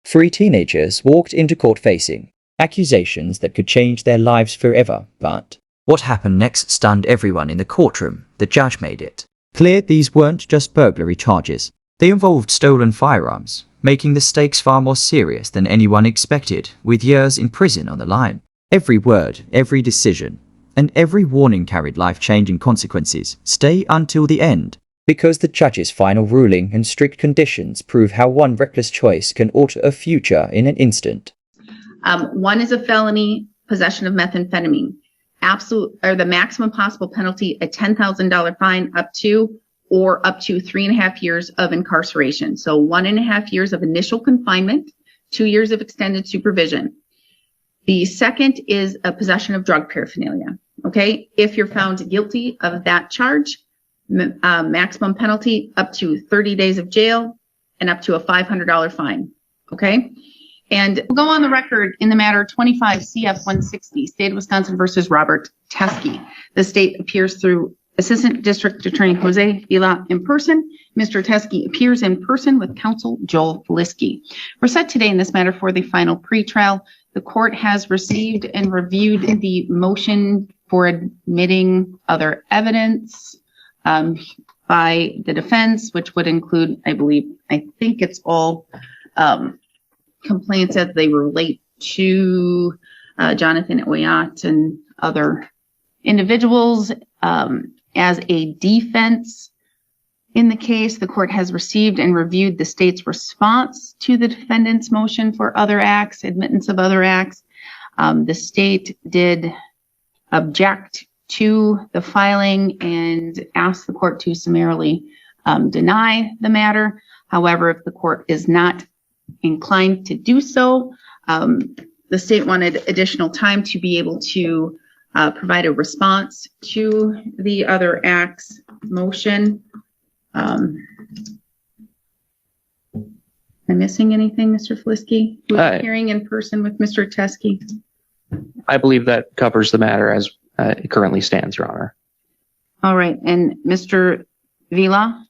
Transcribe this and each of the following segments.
Three teenagers walked into court facing accusations that could change their lives forever, but what happened next stunned everyone in the courtroom. The judge made it clear these weren't just burglary charges. They involved stolen firearms, making the stakes far more serious than anyone expected, with years in prison on the line. Every word, every decision, and every warning carried life-changing consequences. Stay until the end, because the judge's final ruling and strict conditions prove how one reckless choice can alter a future in an instant. One is a felony possession of methamphetamine. The maximum possible penalty, a $10,000 fine up to 3.5 years of incarceration. So 1.5 years of initial confinement, 2 years of extended supervision. The second is a possession of drug paraphernalia. Okay, if you're found guilty of that charge, maximum penalty up to 30 days of jail and up to a $500 fine. Okay, and we'll go on the record in the matter 25 CF 160, State of Wisconsin versus Robert Teskey. The state appears through Assistant District Attorney Jose Vila in person. Mr. Teskey appears in person with counsel Joel Flisky. We're set today in this matter for the final pretrial. The court has received and reviewed the motion for admitting other evidence by the defense, which would include, I think it's all complaints as they relate to Jonathan Oyat and other individuals. As a defense in the case, the court has received and reviewed the state's response to the defendant's motion for other acts, admittance of other acts. The state did object to the filing and asked the court to summarily deny the matter. However, if the court is not inclined to do so, the state wanted additional time to be able to provide a response to the other acts motion. Am I missing anything, Mr. Flisky? Who's hearing in person with Mr. Teskey? I believe that covers the matter as it currently stands, Your Honor. All right. And Mr. Vila?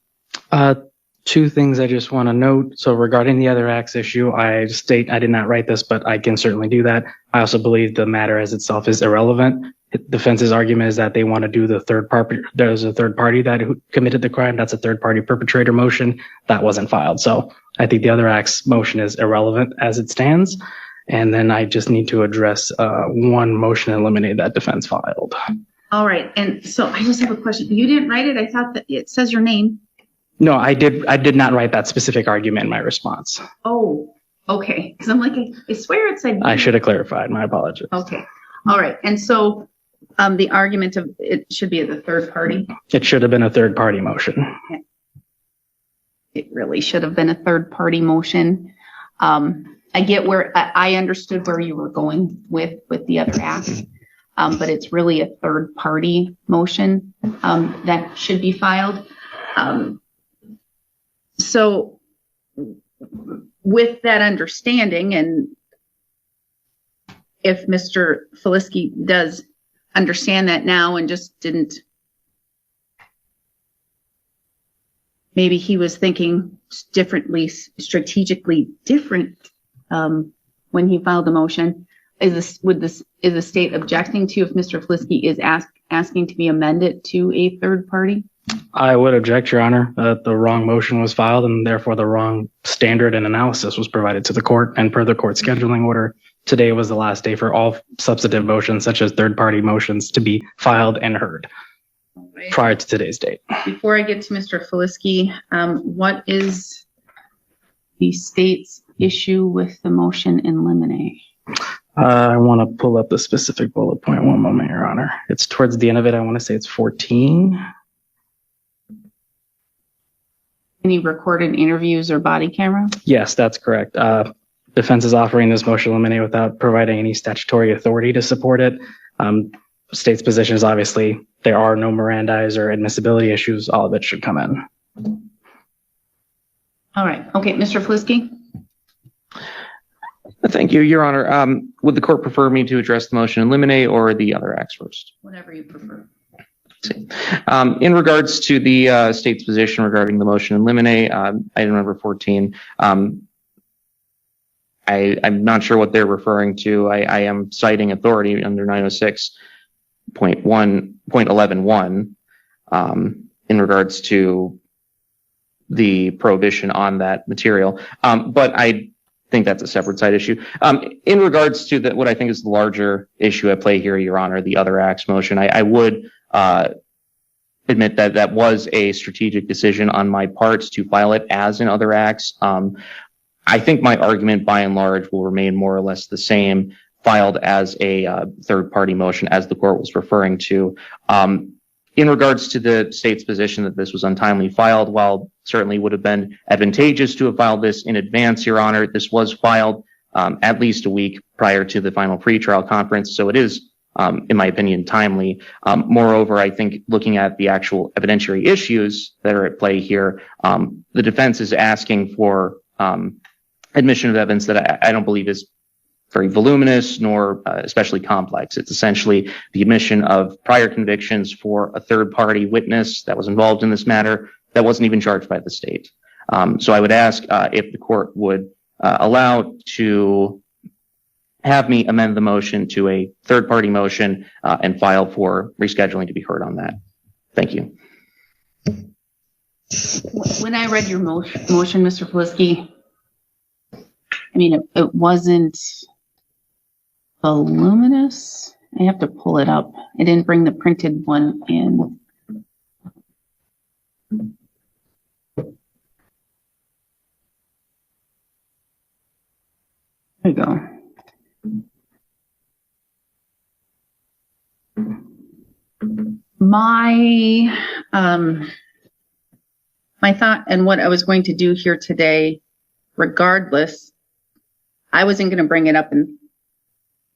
Two things I just want to note. So regarding the other acts issue, I did not write this, but I can certainly do that. I also believe the matter as itself is irrelevant. Defense's argument is that they want to do the third party. There's a third party that committed the crime. That's a third party perpetrator motion that wasn't filed. So I think the other acts motion is irrelevant as it stands. And then I just need to address one motion to eliminate that defense filed. All right. And so I just have a question. You didn't write it. I thought that it says your name. No, I did not write that specific argument in my response. Oh, okay. Because I'm like, I swear it said. I should have clarified. My apologies. Okay. All right. And so the argument of it should be the third party. It should have been a third party motion. Okay. It really should have been a third party motion. I get where I understood where you were going with the other acts, but it's really a third party motion that should be filed. So with that understanding, and if Mr. Flisky does understand that now and just didn't, maybe he was thinking differently, strategically different when he filed the motion. Is the state objecting to if Mr. Flisky is asking to be amended to a third party? I would object, Your Honor, that the wrong motion was filed and therefore the wrong standard and analysis was provided to the court. And per the court scheduling order, today was the last day for all substantive motions, such as third party motions, to be filed and heard prior to today's date. Before I get to Mr. Flisky, what is the state's issue with the motion in limine? I want to pull up the specific bullet point. One moment, Your Honor. It's towards the end of it. I want to say it's 14. Any recorded interviews or body camera? Yes, that's correct. Defense is offering this motion to eliminate without providing any statutory authority to support it. State's position is obviously there are no Mirandize or admissibility issues. All of it should come in. All right. Okay, Mr. Flisky. Thank you, Your Honor. Would the court prefer me to address the motion in limine or the other acts first? Whatever you prefer. In regards to the state's position regarding the motion in limine, item number 14, I'm not sure what they're referring to. I am citing authority under 906.11.1 in regards to the prohibition on that material. But I think that's a separate side issue. In regards to what I think is the larger issue at play here, Your Honor, the other acts motion, I would admit that that was a strategic decision on my part to file it as in other acts. I think my argument by and large will remain more or less the same, filed as a third-party motion as the court was referring to. In regards to the state's position that this was untimely filed, while certainly would have been advantageous to have filed this in advance, Your Honor, this was filed at least a week prior to the final pretrial conference, so it is, in my opinion, timely. Moreover, I think looking at the actual evidentiary issues that are at play here, the defense is asking for admission of evidence that I don't believe is very voluminous nor especially complex. It's essentially the admission of prior convictions for a third-party witness that was involved in this matter that wasn't even charged by the state. So I would ask if the court would allow to have me amend the motion to a third-party motion and file for rescheduling to be heard on that. Thank you. When I read your motion, Mr. Polisky, I mean, it wasn't voluminous. I have to pull it up. I didn't bring the printed one in. There you go. My thought and what I was going to do here today, regardless, I wasn't going to bring it up and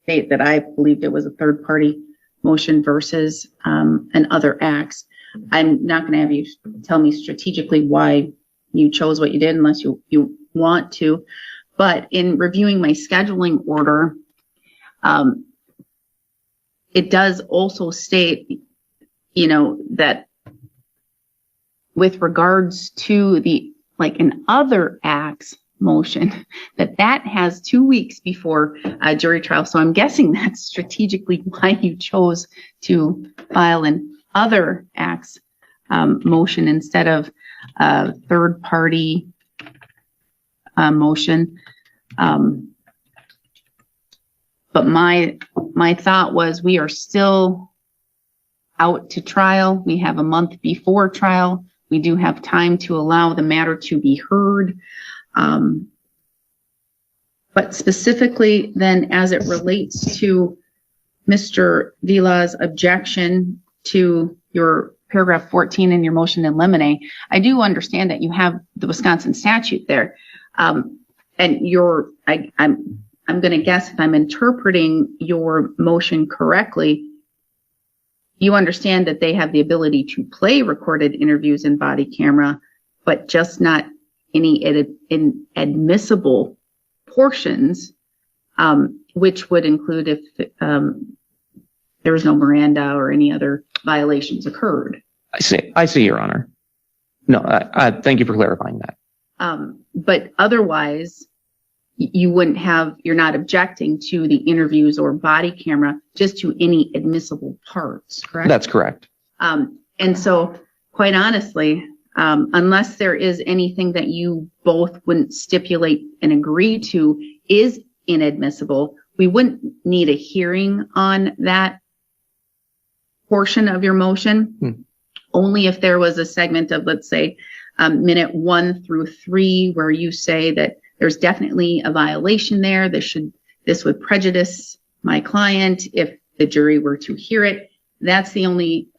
state that I believed it was a third-party motion versus an other acts. I'm not going to have you tell me strategically why you chose what you did unless you want to. But in reviewing my scheduling order, it does also state, you know, that with regards to the, like, an other acts motion, that has 2 weeks before a jury trial. So I'm guessing that's strategically why you chose to file an other acts motion instead of a third party motion. But my thought was, we are still out to trial. We have a month before trial. We do have time to allow the matter to be heard. But specifically then, as it relates to Mr. Vila's objection to your paragraph 14 in your motion in limine, I do understand that you have the Wisconsin statute there. And I'm going to guess, if I'm interpreting your motion correctly, you understand that they have the ability to play recorded interviews in body camera, but just not any admissible portions, which would include if there was no Miranda or any other violations occurred. I see, Your Honor. No, thank you for clarifying that. But otherwise, you're not objecting to the interviews or body camera, just to any admissible parts, correct? That's correct. And so, quite honestly, unless there is anything that you both wouldn't stipulate and agree to is inadmissible, we wouldn't need a hearing on that portion of your motion. Only if there was a segment of, let's say, minute 1 through 3, where you say that there's definitely a violation there. This would prejudice my client if the jury were to hear it. That's the only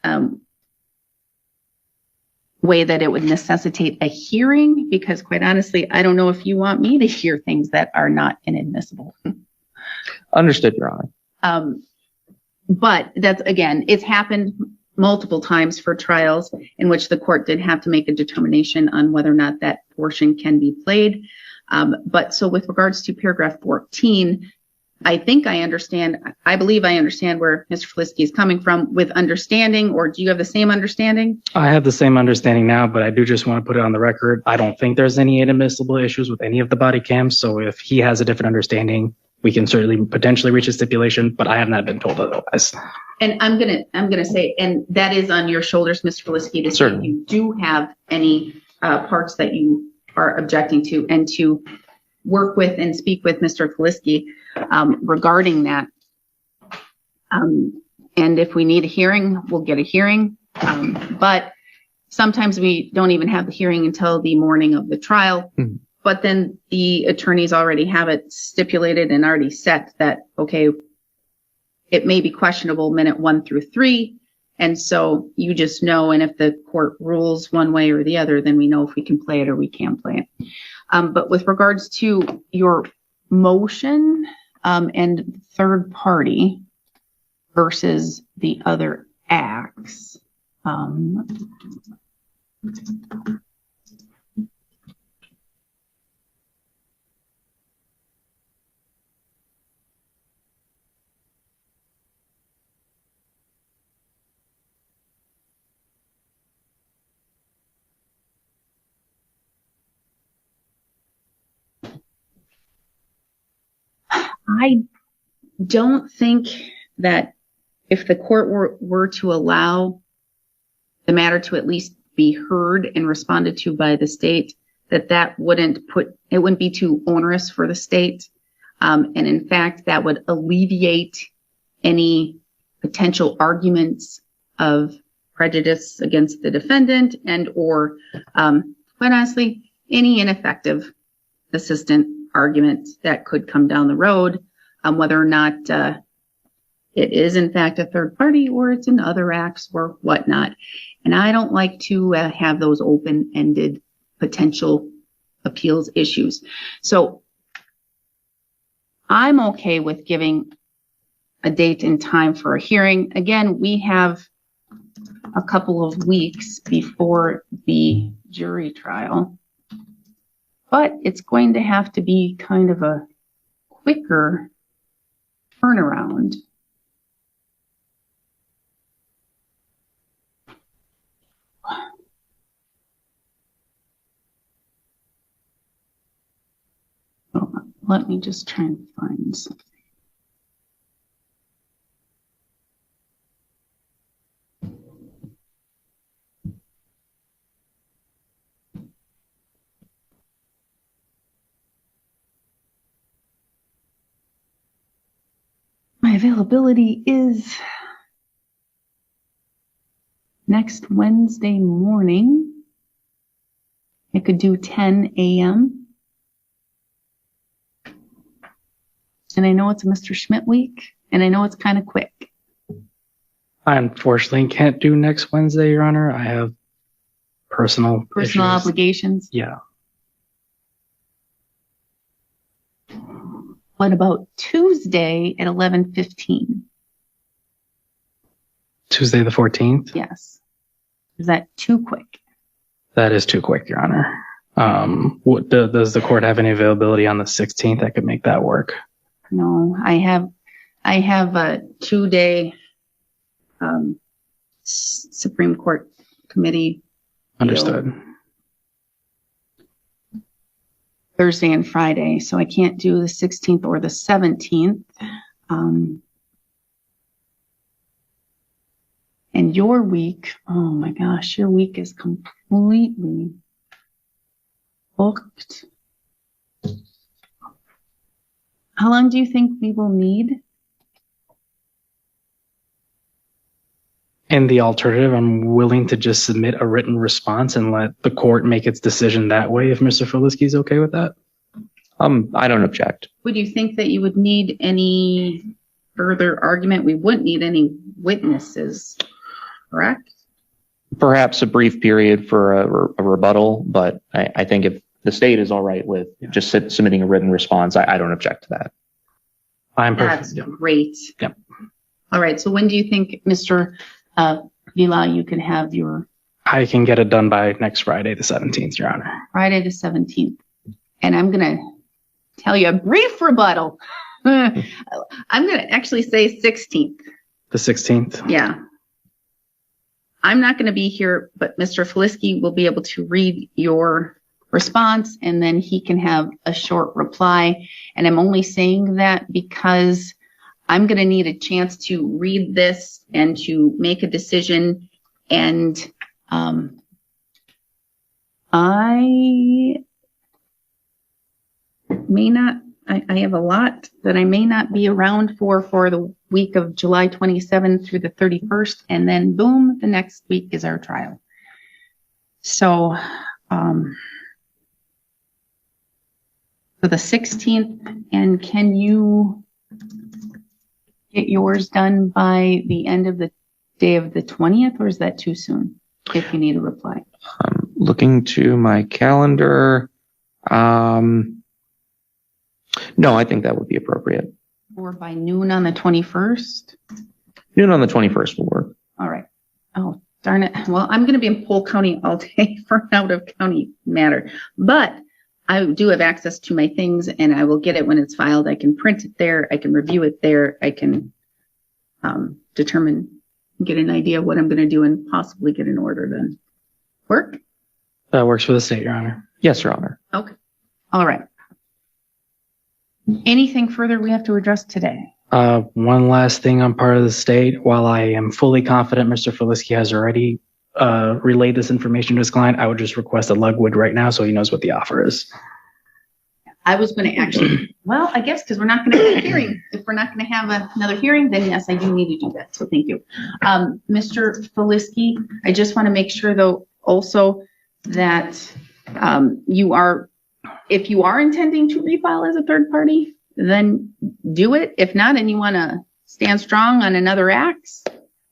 way that it would necessitate a hearing, because quite honestly, I don't know if you want me to hear things that are not inadmissible. Understood, Your Honor. But that's, again, it's happened multiple times for trials in which the court did have to make a determination on whether or not that portion can be played. But so with regards to paragraph 14, I think I understand, I believe I understand where Mr. Felisky is coming from with understanding, or do you have the same understanding? I have the same understanding now, but I do just want to put it on the record. I don't think there's any inadmissible issues with any of the body cams. So if he has a different understanding, we can certainly potentially reach a stipulation, but I have not been told otherwise. And I'm gonna say, and that is on your shoulders, Mr. Felisky, to say if you do have any parts that you are objecting to, and to work with and speak with Mr. Felisky regarding that. And if we need a hearing, we'll get a hearing. But sometimes we don't even have the hearing until the morning of the trial. Mm-hmm. But then the attorneys already have it stipulated and already set that, okay, it may be questionable minute 1 through 3. And so you just know, and if the court rules one way or the other, then we know if we can play it or we can't play it. But with regards to your motion and third party versus the other acts, I don't think that if the court were to allow the matter to at least be heard and responded to by the state, that wouldn't be too onerous for the state. And in fact, that would alleviate any potential arguments of prejudice against the defendant and or, quite honestly, any ineffective assistant argument that could come down the road, whether or not it is in fact a third party or it's in other acts or whatnot. And I don't like to have those open-ended potential appeals issues. So I'm okay with giving a date and time for a hearing. Again, we have a couple of weeks before the jury trial, but it's going to have to be kind of a quicker turnaround. Let me just try and find something. My availability is next Wednesday morning. I could do 10 a.m. And I know it's a Mr. Schmidt week, and I know it's kind of quick. I unfortunately can't do next Wednesday, Your Honor. I have personal issues. Obligations. Yeah. What about Tuesday at 11:15? Tuesday the 14th? Yes. Is that too quick? That is too quick, Your Honor. Does the court have any availability on the 16th? I could make that work. No, I have a 2-day Supreme Court committee. Understood. Thursday and Friday, so I can't do the 16th or the 17th. And your week, oh my gosh, your week is completely booked. How long do you think we will need? In the alternative, I'm willing to just submit a written response and let the court make its decision that way if Mr. Felisky is okay with that. I don't object. Would you think that you would need any further argument? We wouldn't need any witnesses, correct? Perhaps a brief period for a rebuttal, but I think if the state is all right with just submitting a written response, I don't object to that. I'm perfect. That's great. Yep. All right. So when do you think, Mr. Vila, you can have your... I can get it done by next Friday, the 17th, Your Honor. Friday the 17th. And I'm going to tell you a brief rebuttal. I'm going to actually say 16th. The 16th. Yeah. I'm not going to be here, but Mr. Feliski will be able to read your response, and then he can have a short reply. And I'm only saying that because I'm going to need a chance to read this and to make a decision. And I may not, I have a lot that I may not be around for the week of July 27th through the 31st. And then boom, the next week is our trial. So, for the 16th, and can you get yours done by the end of the day of the 20th, or is that too soon if you need a reply? Looking to my calendar. No, I think that would be appropriate. Or by noon on the 21st? Noon on the 21st will work. All right. Oh, darn it. Well, I'm going to be in Polk County all day for an out-of-county matter, but I do have access to my things, and I will get it when it's filed. I can print it there. I can review it there. I can determine, get an idea of what I'm going to do, and possibly get an order done. Work? That works for the state, Your Honor. Yes, Your Honor. Okay. All right. Anything further we have to address today? One last thing on part of the state. While I am fully confident Mr. Feliski has already relayed this information to his client, I would just request a lugwood right now so he knows what the offer is. I was going to actually, well, I guess because we're not going to have a hearing. If we're not going to have another hearing, then yes, I do need to do that. So thank you. Mr. Feliski, I just want to make sure though also that you are, if you are intending to refile as a third party, then do it. If not, and you want to stand strong on another axe,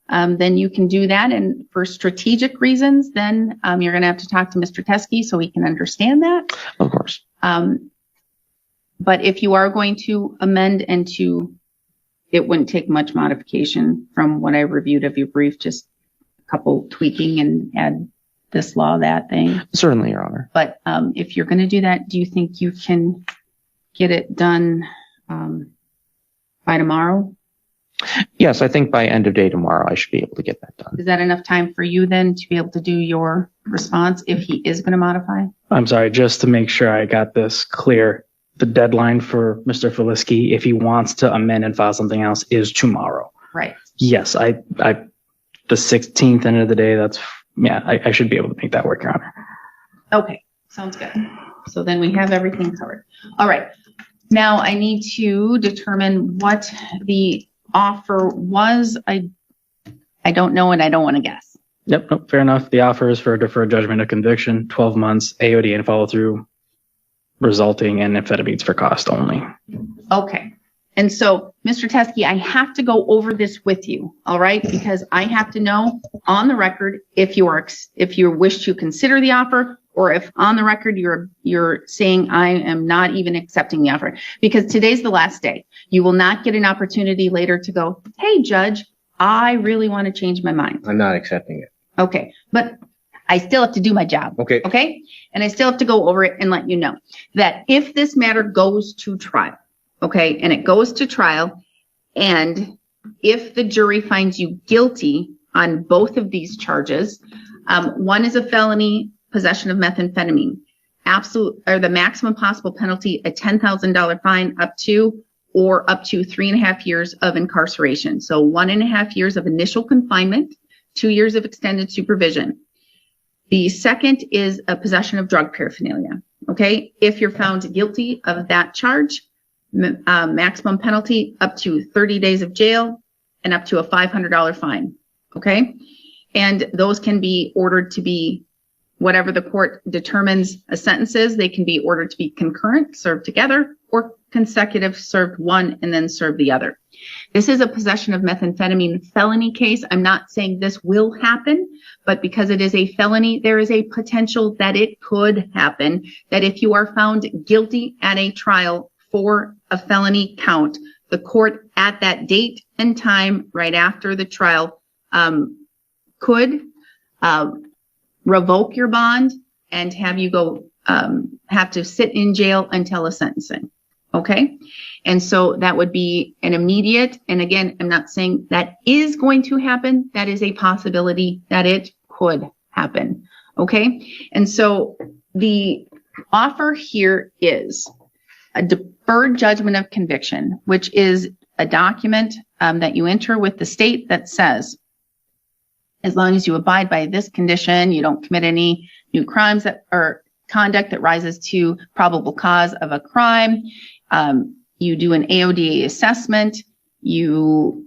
then you can do that. And for strategic reasons, then you're going to have to talk to Mr. Teskey so he can understand that. Of course. But if you are going to amend and to, it wouldn't take much modification from what I reviewed of your brief, just a couple tweaking and add this law, that thing. Certainly, Your Honor. But if you're going to do that, do you think you can get it done by tomorrow? Yes, I think by end of day tomorrow, I should be able to get that done. Is that enough time for you then to be able to do your response if he is going to modify? I'm sorry, just to make sure I got this clear, the deadline for Mr. Feliski, if he wants to amend and file something else, is tomorrow. Right. Yes, the 16th end of the day, I should be able to make that work, Your Honor. Okay, sounds good. So then we have everything covered. All right. Now I need to determine what the offer was. I don't know, and I don't want to guess. Yep, nope, fair enough. The offer is for a deferred judgment of conviction, 12 months, AOD and follow through, resulting in amphetamines for cost only. Okay. And so, Mr. Teskey, I have to go over this with you, all right? Because I have to know on the record if you wish to consider the offer, or if on the record you're saying I am not even accepting the offer. Because today's the last day. You will not get an opportunity later to go, hey, Judge, I really want to change my mind. I'm not accepting it. Okay, but I still have to do my job. Okay. Okay? And I still have to go over it and let you know that if this matter goes to trial, okay, and it goes to trial, and if the jury finds you guilty on both of these charges, one is a felony possession of methamphetamine, the maximum possible penalty, a $10,000 fine up to 3.5 years of incarceration. So 1.5 years of initial confinement, 2 years of extended supervision. The second is a possession of drug paraphernalia. Okay. If you're found guilty of that charge, maximum penalty up to 30 days of jail and up to a $500 fine. Okay. And those can be ordered to be whatever the court determines a sentence is. They can be ordered to be concurrent, served together, or consecutive, served one and then served the other. This is a possession of methamphetamine felony case. I'm not saying this will happen, but because it is a felony, there is a potential that it could happen, that if you are found guilty at a trial for a felony count, the court at that date and time right after the trial could revoke your bond and have you go have to sit in jail until a sentencing. Okay. And so that would be an immediate, and again, I'm not saying that is going to happen. That is a possibility that it could happen. Okay. And so the offer here is a deferred judgment of conviction, which is a document that you enter with the state that says, as long as you abide by this condition, you don't commit any new crimes that or conduct that rises to probable cause of a crime. You do an AODA assessment. You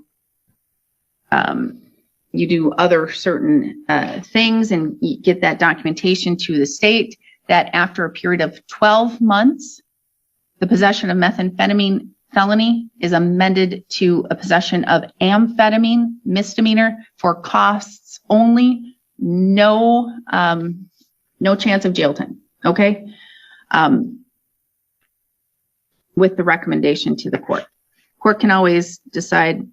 do other certain things, and you get that documentation to the state that after a period of 12 months, the possession of methamphetamine felony is amended to a possession of amphetamine misdemeanor for costs only, no chance of jail time. Okay. With the recommendation to the court. Court can always decide,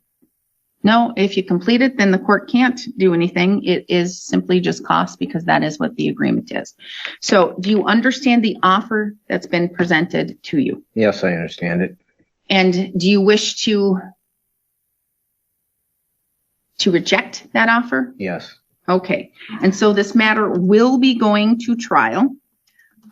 no, if you complete it, then the court can't do anything. It is simply just cost because that is what the agreement is. So do you understand the offer that's been presented to you? Yes, I understand it. And do you wish to reject that offer? Yes. Okay. And so this matter will be going to trial.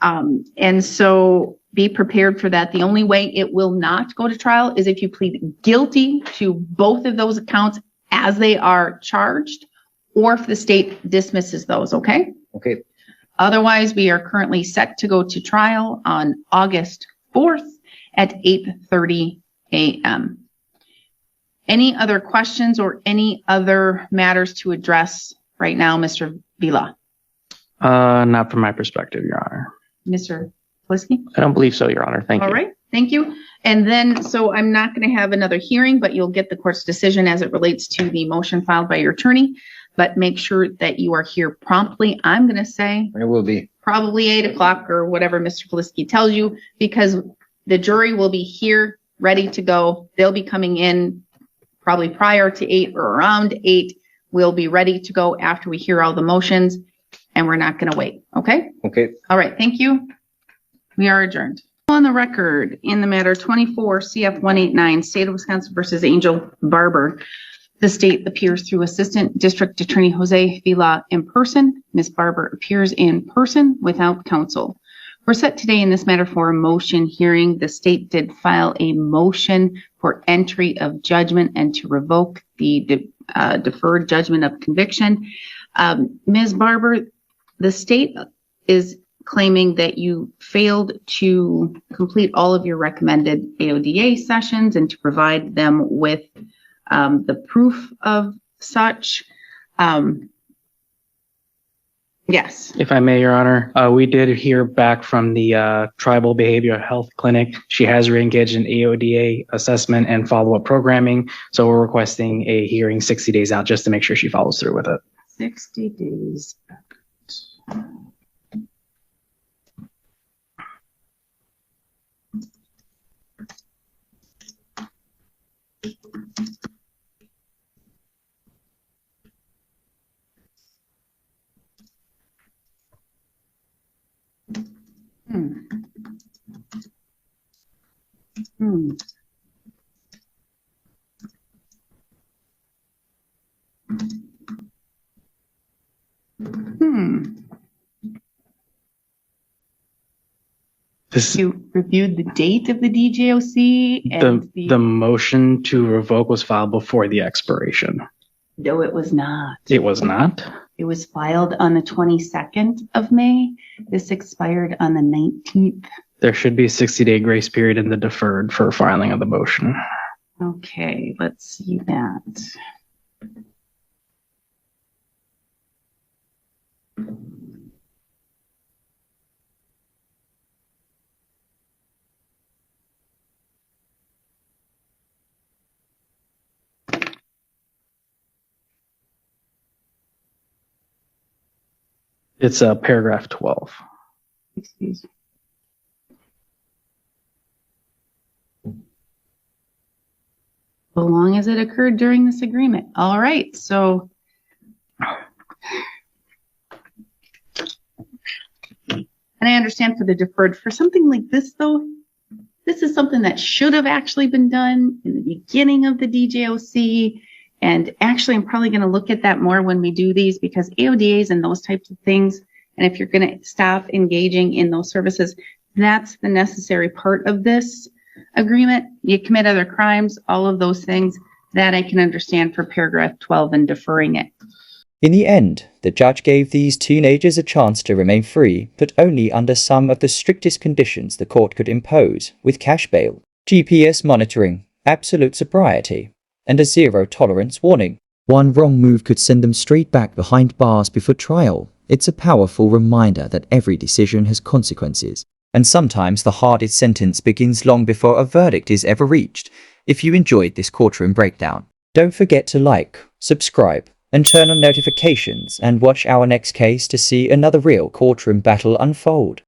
And so be prepared for that. The only way it will not go to trial is if you plead guilty to both of those accounts as they are charged, or if the state dismisses those, okay? Okay. Otherwise, we are currently set to go to trial on August 4th at 8:30 a.m. Any other questions or any other matters to address right now, Mr. Vila? Not from my perspective, Your Honor. Mr. Plisky? I don't believe so, Your Honor. Thank you. All right, thank you. And then, so I'm not going to have another hearing, but you'll get the court's decision as it relates to the motion filed by your attorney. But make sure that you are here promptly. I'm going to say I will be. probably 8 o'clock or whatever Mr. Plisky tells you, because the jury will be here ready to go. They'll be coming in probably prior to 8 or around 8. We'll be ready to go after we hear all the motions, and we're not going to wait. Okay? Okay. All right. Thank you. We are adjourned. On the record in the matter 24 CF 189, State of Wisconsin versus Angel Barber. The state appears through Assistant District Attorney Jose Vila in person. Ms. Barber appears in person without counsel. We're set today in this matter for a motion hearing. The state did file a motion for entry of judgment and to revoke the deferred judgment of conviction. Ms. Barber, the state is claiming that you failed to complete all of your recommended AODA sessions and to provide them with the proof of such. Yes. If I may, Your Honor, we did hear back from the Tribal Behavioral Health Clinic. She has reengaged in AODA assessment and follow-up programming. So we're requesting a hearing 60 days out just to make sure she follows through with it. 60 days. You reviewed the date of the DJOC and the motion to revoke was filed before the expiration. No, it was not. It was not? It was filed on the 22nd of May. This expired on the 19th. There should be a 60-day grace period in the deferred for filing of the motion. Okay, let's see that. It's paragraph 12. Excuse me. So long as it occurred during this agreement. All right, so. And I understand for the deferred, for something like this though, this is something that should have actually been done in the beginning of the DJOC. And actually, I'm probably going to look at that more when we do these, because AODAs and those types of things, and if you're going to stop engaging in those services, that's the necessary part of this agreement. You commit other crimes, all of those things, that I can understand for paragraph 12 and deferring it. In the end, the judge gave these teenagers a chance to remain free, but only under some of the strictest conditions the court could impose, with cash bail, GPS monitoring, absolute sobriety, and a zero-tolerance warning. One wrong move could send them straight back behind bars before trial. It's a powerful reminder that every decision has consequences, and sometimes the hardest sentence begins long before a verdict is ever reached. If you enjoyed this courtroom breakdown, don't forget to like, subscribe, and turn on notifications, and watch our next case to see another real courtroom battle unfold.